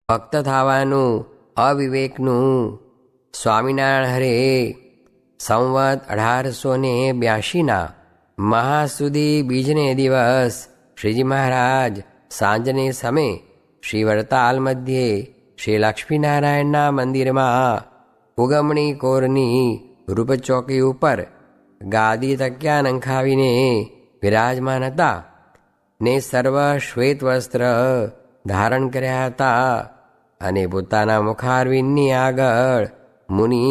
ભક્ત થવાનું અવિવેકનું. સ્વામિનારાયણ હરે સંવત 1882ના મહાસુદી બીજને દિવસ શ્રીજી મહારાજ સાંજને સમયે શ્રી વડતાલ મધ્યે શ્રી લક્ષ્મીનારાયણના મંદિરમાં ઉગમણી કોરની રૂપચોકી ઉપર ગાદી તક્યા નંખાવીને વિરાજમાન હતા ને સર્વ શ્વેત વસ્ત્ર ધારણ કર્યા હતા અને પોતાના મુખારવિંદની આગળ મુનિ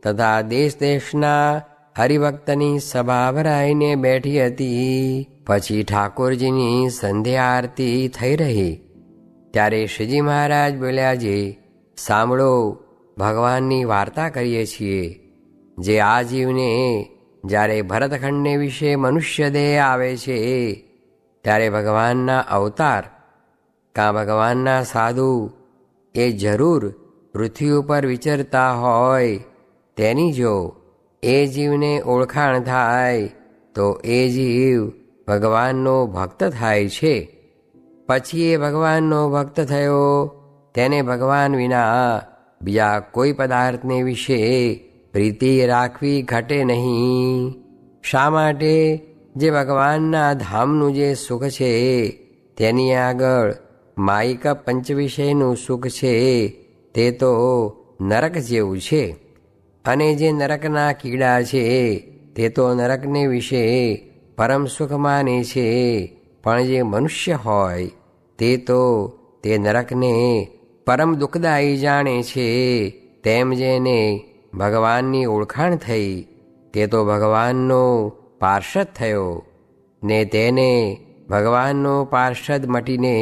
તથા દેશ દેશના હરિભક્તની સભા ભરાઈને બેઠી હતી. પછી ઠાકોરજીની સંધ્યા આરતી થઈ રહી ત્યારે શ્રીજી મહારાજ બોલ્યા, જે સાંભળો, ભગવાનની વાર્તા કરીએ છીએ. જે આ જીવને જ્યારે ભરતખંડને વિશે મનુષ્ય દેહ આવે છે ત્યારે ભગવાનના અવતાર કાં ભગવાનના સાધુ એ જરૂર પૃથ્વી ઉપર વિચરતા હોય તેની જો એ જીવને ઓળખાણ થાય તો એ જીવ ભગવાનનો ભક્ત થાય છે. પછી એ ભગવાનનો ભક્ત થયો તેને ભગવાન વિના બીજા કોઈ પદાર્થને વિશે પ્રીતિ રાખવી ઘટે નહીં. શા માટે? જે ભગવાનના ધામનું જે સુખ છે તેની આગળ માયિક પંચવિષયનું સુખ છે તે તો નરક જેવું છે. અને જે નરકના કીડા છે તે તો નરકને વિશે પરમ સુખ માને છે, પણ જે મનુષ્ય હોય તે તો તે નરકને પરમ દુઃખદાયી જાણે છે. તેમ જેને ભગવાનની ઓળખાણ થઈ તે તો ભગવાનનો પાર્ષદ થયો ને તેને ભગવાનનો પાર્ષદ મટીને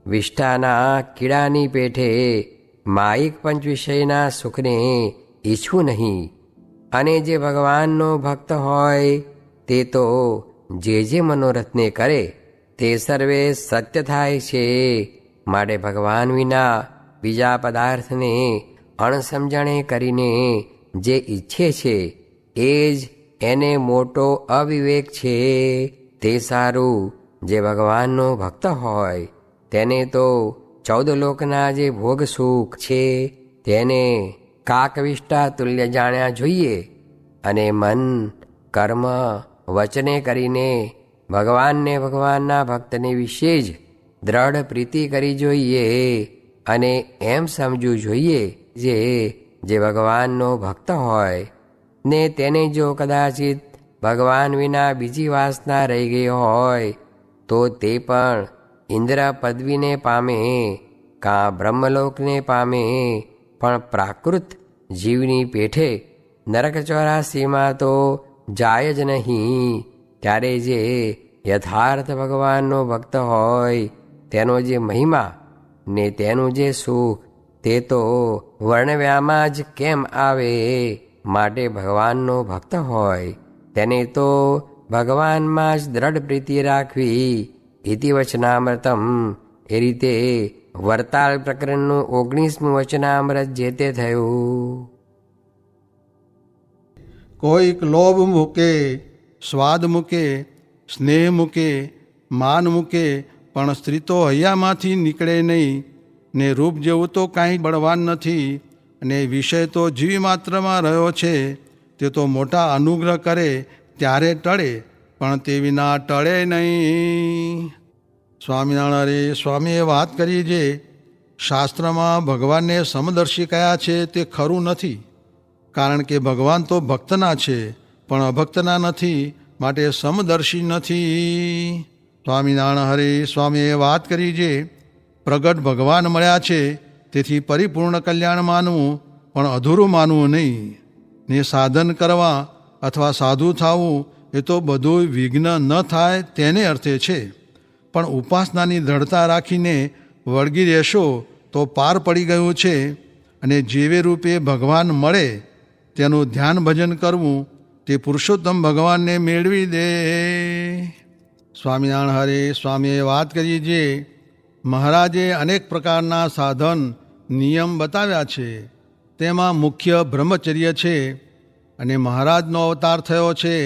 વિષ્ઠાના કીડાની પેઠે માયિક પંચવિષયના સુખને ઈચ્છવું નહીં. અને જે ભગવાનનો ભક્ત હોય તે તો જે મનોરથને કરે તે સર્વે સત્ય થાય છે. માટે ભગવાન વિના બીજા પદાર્થને અણસમજણે કરીને જે ઈચ્છે છે એ જ એને મોટો અવિવેક છે. તે સારું, જે ભગવાનનો ભક્ત હોય તેને તો 14 લોકના જે ભોગ સુખ છે તેને કાકવિષ્ટા તુલ્ય જાણ્યા જોઈએ અને મન કર્મ વચને કરીને ભગવાનને ભગવાનના ભક્તને વિશે જ દ્રઢ પ્રીતિ કરી જોઈએ અને એમ સમજવું જોઈએ જે ભગવાનનો ભક્ત હોય ને તેને જો કદાચિત ભગવાન વિના બીજી વાસના રહી ગઈ હોય તો તે પણ ઇન્દ્ર પદવીને પામે કાં બ્રહ્મલોકને પામે, પણ પ્રાકૃત જીવની પેઠે નરક 84માં તો જાય જ નહીં. ત્યારે જે યથાર્થ ભગવાનનો ભક્ત હોય તેનો જે મહિમા ને તેનું જે સુખ તે તો વર્ણવ્યામાં જ કેમ આવે. માટે ભગવાનનો ભક્ત હોય તેને તો ભગવાનમાં જ દ્રઢ પ્રીતિ રાખવી. ઇતિ વચનામૃતમ. એ રીતે વરતાલ પ્રકરણનું 19મું વચનામૃત જે તે થયું. કોઈક લોભ મૂકે, સ્વાદ મૂકે, સ્નેહ મૂકે, માન મૂકે, પણ સ્ત્રી તો હૈયામાંથી નીકળે નહીં ને રૂપ જેવું તો કાંઈ બળવાન નથી અને વિષય તો જીવ માત્રમાં રહ્યો છે. તે તો મોટા અનુગ્રહ કરે ત્યારે ટળે, પણ તે વિના ટળે નહીં. સ્વામિનારાયણ સ્વામીએ વાત કરી જે શાસ્ત્રમાં ભગવાનને સમદર્શી કયા છે તે ખરું નથી, કારણ કે ભગવાન તો ભક્તના છે પણ અભક્તના નથી, માટે સમદર્શી નથી. સ્વામિનારાયણ હરે સ્વામીએ વાત કરી જે પ્રગટ ભગવાન મળ્યા છે તેથી પરિપૂર્ણ કલ્યાણ માનવું પણ અધૂરું માનવું નહીં. ને સાધન કરવા અથવા સાધુ થવું એ તો બધું વિઘ્ન ન થાય તેને અર્થે છે, પણ ઉપાસનાની દ્રઢતા રાખીને વળગી રહેશો તો પાર પડી ગયું છે. અને જેવે રૂપે ભગવાન મળે તેનું ધ્યાન ભજન કરવું તે પુરુષોત્તમ ભગવાનને મેળવી દે. સ્વામિનારાયણ હરે સ્વામીએ વાત કરી જે મહારાજે અનેક પ્રકારના સાધન નિયમ બતાવ્યા છે, તેમાં મુખ્ય બ્રહ્મચર્ય છે. અને મહારાજનો અવતાર થયો છે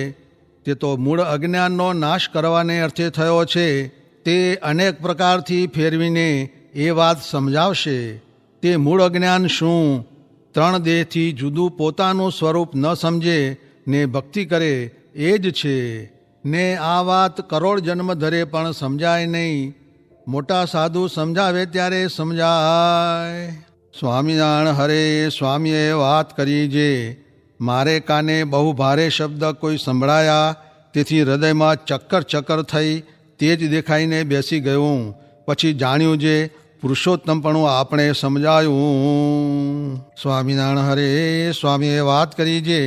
તે તો મૂળ અજ્ઞાનનો નાશ કરવાને અર્થે થયો છે. તે અનેક પ્રકારથી ફેરવીને એ વાત સમજાવશે. તે મૂળ અજ્ઞાન શું? 3 દેહથી જુદું પોતાનું સ્વરૂપ ન સમજે ને ભક્તિ કરે એ જ છે. ને આ વાત કરોડ જન્મ ધરે પણ સમજાય નહીં. મોટા સાધુ સમજાવે ત્યારે સમજાય. સ્વામિનારાયણ હરે સ્વામીએ વાત કરી જે મારે કાને બહુ ભારે શબ્દ કોઈ સંભળાયા, તેથી હૃદયમાં ચક્કર ચક્કર થઈ તે જ દેખાઈને બેસી ગયું. પછી જાણ્યું જે પુરુષોત્તમપણું આપણે સમજાયું. સ્વામિનારાયણ હરે સ્વામીએ વાત કરી જે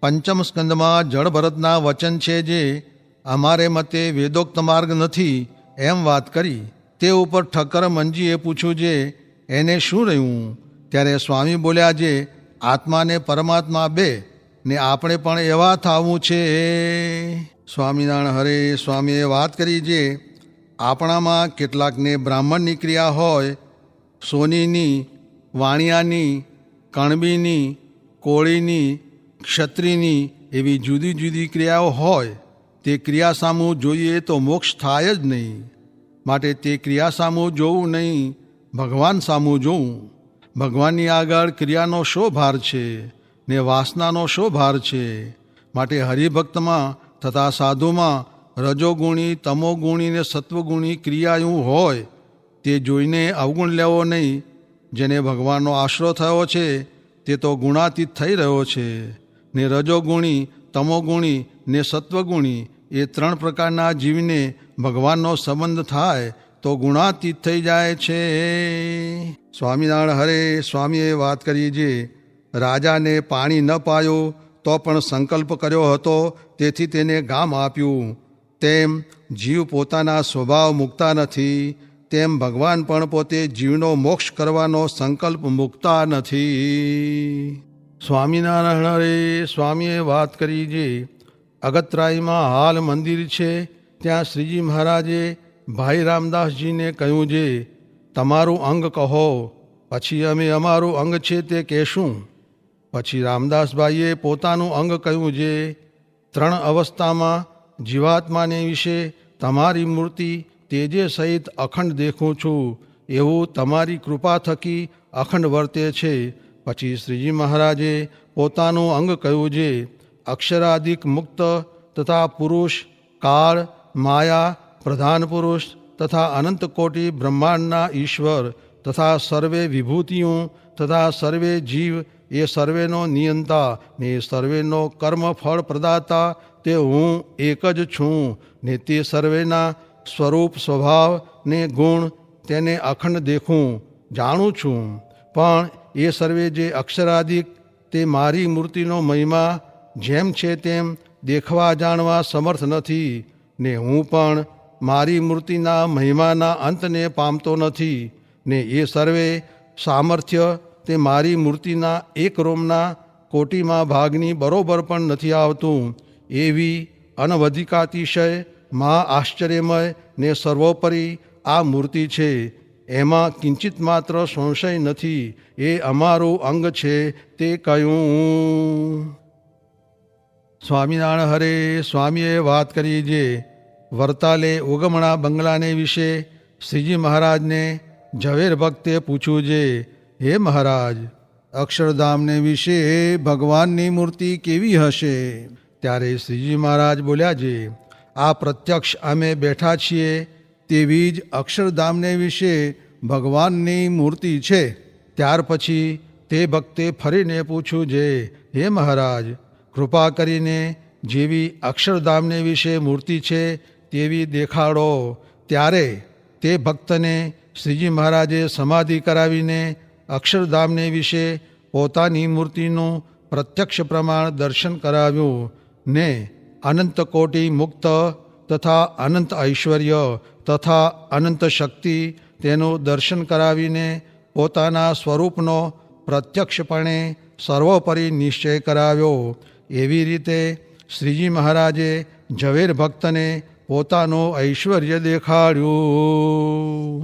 પંચમ સ્કંદમાં જળ ભરતના વચન છે જે અમારે મતે વેદોક્ત માર્ગ નથી એમ વાત કરી. તે ઉપર ઠક્કર મંજીએ પૂછ્યું જે એને શું રહ્યું? ત્યારે સ્વામી બોલ્યા જે આત્માને પરમાત્મા બે ને આપણે પણ એવા થવું છે. સ્વામિનારાયણ હરે સ્વામીએ વાત કરી જે આપણામાં કેટલાકને બ્રાહ્મણની ક્રિયા હોય, સોનીની, વાણિયાની, કણબીની, કોળીની, ક્ષત્રિયની એવી જુદી જુદી ક્રિયાઓ હોય. તે ક્રિયા સામું જોઈએ તો મોક્ષ થાય જ નહીં. માટે તે ક્રિયા સામું જોવું નહીં, ભગવાન સામું જોવું. ભગવાનની આગળ ક્રિયાનો શો ભાર છે ને વાસનાનો શો ભાર છે? માટે હરિભક્તમાં તથા સાધુમાં રજોગુણી, તમોગુણી ને સત્વગુણી ક્રિયાયું હોય તે જોઈને અવગુણ લેવો નહીં. જેને ભગવાનનો આશરો થયો છે તે તો ગુણાતીત થઈ રહ્યો છે. ને રજોગુણી, તમોગુણી ને સત્વગુણી એ 3 પ્રકારના જીવને ભગવાનનો સંબંધ થાય તો ગુણાતીત થઈ જાય છે. સ્વામિનારાયણ હરે સ્વામીએ વાત કરી જે રાજાને પાણી ન પાયું તો પણ સંકલ્પ કર્યો હતો તેથી તેને ગામ આપ્યું. તેમ જીવ પોતાના સ્વભાવ મૂકતા નથી, તેમ ભગવાન પણ પોતે જીવનો મોક્ષ કરવાનો સંકલ્પ મૂકતા નથી. સ્વામિનારાયણ હરે સ્વામીએ વાત કરી જે અગતરાઈમાં હાલ મંદિર છે. ત્યાં શ્રીજી મહારાજે ભાઈ રામદાસજીને કહ્યું જે તમારું અંગ કહો, પછી અમે અમારું અંગ છે તે કહેશું. પછી રામદાસભાઈએ પોતાનું અંગ કહ્યું જે 3 અવસ્થામાં જીવાત્માને વિશે તમારી મૂર્તિ તેજે સહિત અખંડ દેખું છું, એવું તમારી કૃપા થકી અખંડ વર્તે છે. પછી શ્રીજી મહારાજે પોતાનું અંગ કહ્યું જે અક્ષરાધિક મુક્ત તથા પુરુષ, કાળ, માયા, પ્રધાન પુરુષ તથા અનંત કોટી બ્રહ્માંડના ઈશ્વર તથા સર્વે વિભૂતિઓ તથા સર્વે જીવ એ સર્વેનો નિયંતા ને સર્વેનો કર્મ ફળ પ્રદાતા તે હું એક જ છું. ને તે સર્વેના સ્વરૂપ, સ્વભાવ ને ગુણ તેને અખંડ દેખું જાણું છું. પણ એ સર્વે જે અક્ષરાધિક તે મારી મૂર્તિનો મહિમા જેમ છે તેમ દેખવા જાણવા સમર્થ નથી. ને હું પણ મારી મૂર્તિના મહિમાના અંતને પામતો નથી. ને એ સર્વે સામર્થ્ય તે મારી મૂર્તિના એક રોમના કોટીમાં ભાગની બરોબર પણ નથી આવતું. એવી અનવધિકાતિશય મહા આશ્ચર્યમય ને સર્વોપરી આ મૂર્તિ છે. એમાં કિંચિત માત્ર સંશય નથી. એ અમારું અંગ છે તે કહ્યું. સ્વામિનારાયણ હરે સ્વામીએ વાત કરી જે વરતાલે ઉગમણા બંગલાને વિશે શ્રીજી મહારાજને ઝવેર ભક્તે પૂછ્યું જે હે મહારાજ, અક્ષરધામને વિશે ભગવાનની મૂર્તિ કેવી હશે? ત્યારે શ્રીજી મહારાજ બોલ્યા જે આ પ્રત્યક્ષ અમે બેઠા છીએ તેવી જ અક્ષરધામને વિશે ભગવાનની મૂર્તિ છે. ત્યાર પછી તે ભક્તે ફરીને પૂછ્યું જે હે મહારાજ, કૃપા કરીને જેવી અક્ષરધામને વિશે મૂર્તિ છે તેવી દેખાડો. ત્યારે તે ભક્તને શ્રીજી મહારાજે સમાધિ કરાવીને અક્ષરધામને વિશે પોતાની મૂર્તિનું પ્રત્યક્ષ પ્રમાણ દર્શન કરાવ્યું. ને અનંત કોટી મુક્ત તથા અનંત ઐશ્વર્ય તથા અનંત શક્તિ તેનું દર્શન કરાવીને પોતાના સ્વરૂપનો પ્રત્યક્ષપણે સર્વોપરી નિશ્ચય કરાવ્યો. એવી રીતે શ્રીજી મહારાજે ઝવેર ભક્તને પોતાનું ઐશ્વર્ય દેખાડ્યું.